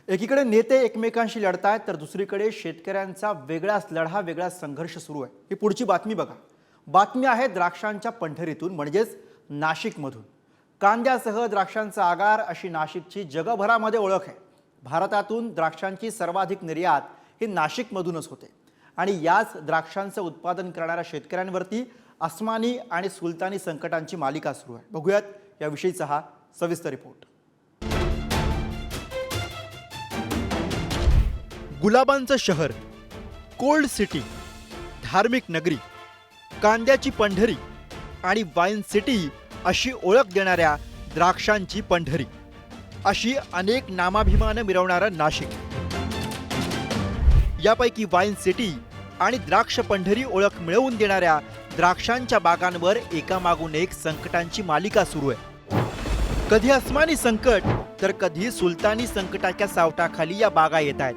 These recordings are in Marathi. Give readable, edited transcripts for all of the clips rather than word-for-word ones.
एकीकडे नेते एकमेकांशी लढतायत तर दुसरीकडे शेतकऱ्यांचा वेगळाच लढा वेगळाच संघर्ष सुरू आहे। ही पुढची बातमी बघा। बातमी आहे द्राक्षांच्या पंढरीतून म्हणजेच नाशिकमधून। कांद्यासह द्राक्षांचा आगार अशी नाशिकची जगभरामध्ये ओळख आहे। भारतातून द्राक्षांची सर्वाधिक निर्यात ही नाशिकमधूनच होते आणि याच द्राक्षांचं उत्पादन करणाऱ्या शेतकऱ्यांवरती अस्मानी आणि सुलतानी संकटांची मालिका सुरू आहे। बघूयात याविषयीचा हा सविस्तर रिपोर्ट। गुलाबांचं शहर, कोल्ड सिटी, धार्मिक नगरी, कांद्याची पंढरी आणि वाईन सिटी अशी ओळख देणाऱ्या द्राक्षांची पंढरी अशी अनेक नामाभिमान मिरवणारं नाशिक। यापैकी वाईन सिटी आणि द्राक्ष पंढरी ओळख मिळवून देणाऱ्या द्राक्षांच्या बागांवर एकामागून एक संकटांची मालिका सुरू आहे। कधी अस्मानी संकट तर कधी सुलतानी संकटाच्या सावटाखाली या बागा येत आहेत।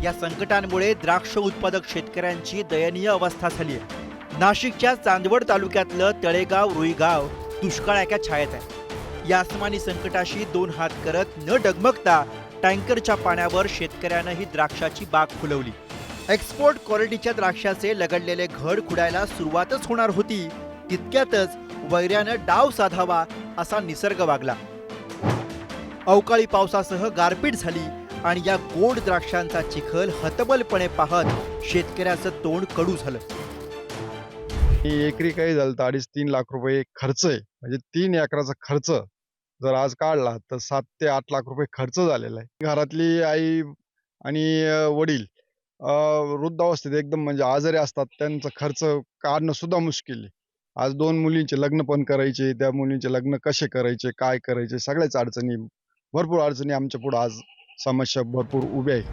या संकटांमुळे द्राक्ष उत्पादक शेतकऱ्यांची दयनीय अवस्था झाली आहे। नाशिकच्या चांदवड तालुक्यातलं तळेगाव रुईगाव दुष्काळाच्या छायेत आहे। या अस्मानी संकटाशी दोन हात करत न डगमगता टँकरच्या पाण्यावर शेतकऱ्यानं ही द्राक्षाची बाग फुलवली। एक्सपोर्ट क्वालिटीच्या द्राक्षाचे लगडलेले घड खुडायला सुरुवातच होणार होती तितक्यातच वैऱ्यानं डाव साधावा असा निसर्ग वागला। अवकाळी पावसासह गारपीट झाली आणि या गोड द्राक्षांचा चिखल हतबलपणे पाहत शेतकऱ्याचं तोंड कडू झालं। एकरी काही झालं तर 2.5-3 लाख रुपये खर्च आहे। म्हणजे 3 एकराचा खर्च जर आज काढला तर 7 ते 8 लाख रुपये खर्च झालेला आहे। घरातली आई आणि वडील वृद्धावस्थेत एकदम म्हणजे आजारी असतात, त्यांचा खर्च काढणं सुद्धा मुश्किल आहे। आज 2 मुलींचे लग्न पण करायचे, त्या मुलींचे लग्न कसे करायचे, काय करायचे, सगळ्याच अडचणी, भरपूर अडचणी आमच्या पुढे आज समस्या भरपूर उभ्या आहेत।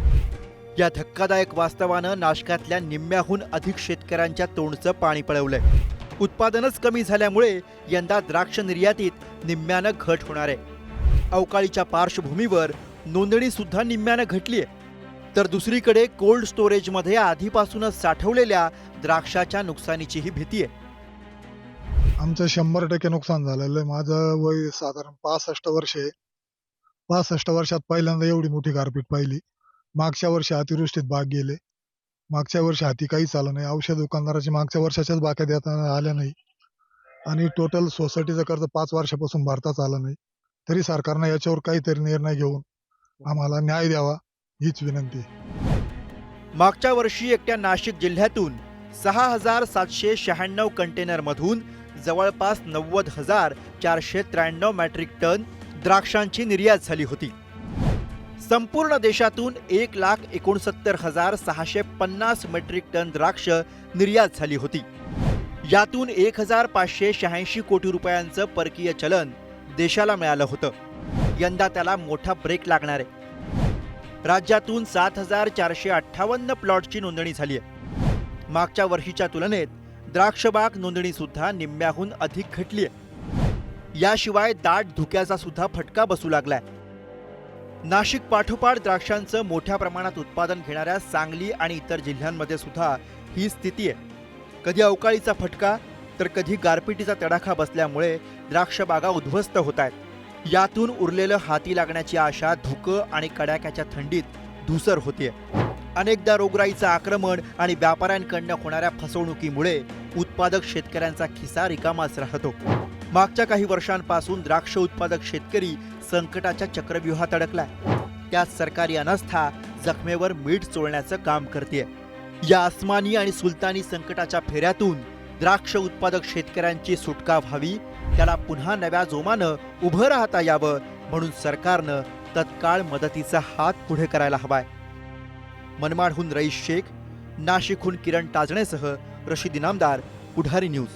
या धक्कादायक वास्तवानं नाशिकातल्या निम्म्याहून अधिक शेतकऱ्यांच्या तोंडचं पाणी पळवलंय। उत्पादनच कमी झाल्यामुळे यंदा द्राक्ष निर्यातीत निम्म्यानं घट होणार आहे। अवकाळीच्या पार्श्वभूमीवर नोंदणी सुद्धा निम्म्यानं घटली आहे। तर दुसरीकडे कोल्ड स्टोरेजमध्ये आधीपासूनच साठवलेल्या द्राक्षाच्या नुकसानीचीही भीती आहे। आमचं 100% नुकसान झालेलं आहे। माझं वय साधारण 65 वर्ष आहे। 65 वर्षात पहिल्यांदा एवढी मोठी गारपीट पाहिली। मागच्या वर्षी अतिवृष्टीत बाग गेले। मागच्या वर्षी हाती काहीच आलं नाही। औषध दुकानदाराची मागच्या वर्षाच्याच बाक्या देता आल्या नाही आणि टोटल सोसायटीचं कर्ज 5 वर्षापासून भरताच आलं नाही। तरी सरकारनं याच्यावर काहीतरी निर्णय घेऊन आम्हाला न्याय द्यावा हीच विनंती आहे। मागच्या वर्षी एकट्या नाशिक जिल्ह्यातून 6,796 कंटेनरमधून जवळपास 90,493 मेट्रिक टन द्राक्षांची निर्यात झाली होती। संपूर्ण देशातून 1,69,650 मेट्रिक टन द्राक्ष निर्यात झाली होती। यातून 1,586 कोटी रुपयांचं परकीय चलन देशाला मिळालं होतं। यंदा त्याला मोठा ब्रेक लागणार आहे। राज्यातून 7,458 प्लॉटची नोंदणी झाली आहे। मागच्या वर्षीच्या तुलनेत द्राक्षबाग नोंदणी सुद्धा निम्म्याहून अधिक घटली आहे। याशिवाय दाट धुक्याचा सुद्धा फटका बसू लागलाय। नाशिक पाठोपाठ द्राक्षांचं मोठ्या प्रमाणात उत्पादन घेणाऱ्या सांगली आणि इतर जिल्ह्यांमध्ये सुद्धा ही स्थिती आहे। कधी अवकाळीचा फटका तर कधी गारपिटीचा तडाखा बसल्यामुळे द्राक्ष बागा उद्ध्वस्त होत आहेत। यातून उरलेलं हाती लागण्याची आशा धुकं आणि कडाक्याच्या थंडीत धुसर होतीये। अनेकदा रोगराईचं आक्रमण आणि व्यापाऱ्यांकडनं होणाऱ्या फसवणुकीमुळे उत्पादक शेतकऱ्यांचा खिसा रिकामाच राहतो। मागच्या काही वर्षांपासून द्राक्ष उत्पादक शेतकरी संकटाच्या चक्रव्यूहात अडकलाय। त्यात सरकारी अनास्था जखमेवर मीठ चोळण्याचं काम करतेय। या अस्मानी आणि सुलतानी संकटाच्या फेऱ्यातून द्राक्ष उत्पादक शेतकऱ्यांची सुटका व्हावी, त्याला पुन्हा नव्या जोमानं उभं राहता यावं म्हणून सरकारनं तत्काळ मदतीचा हात पुढे करायला हवाय। मनमाडहून रईस शेख, नाशिकहून किरण ताजणेसह रशीद इनामदार, पुढारी न्यूज।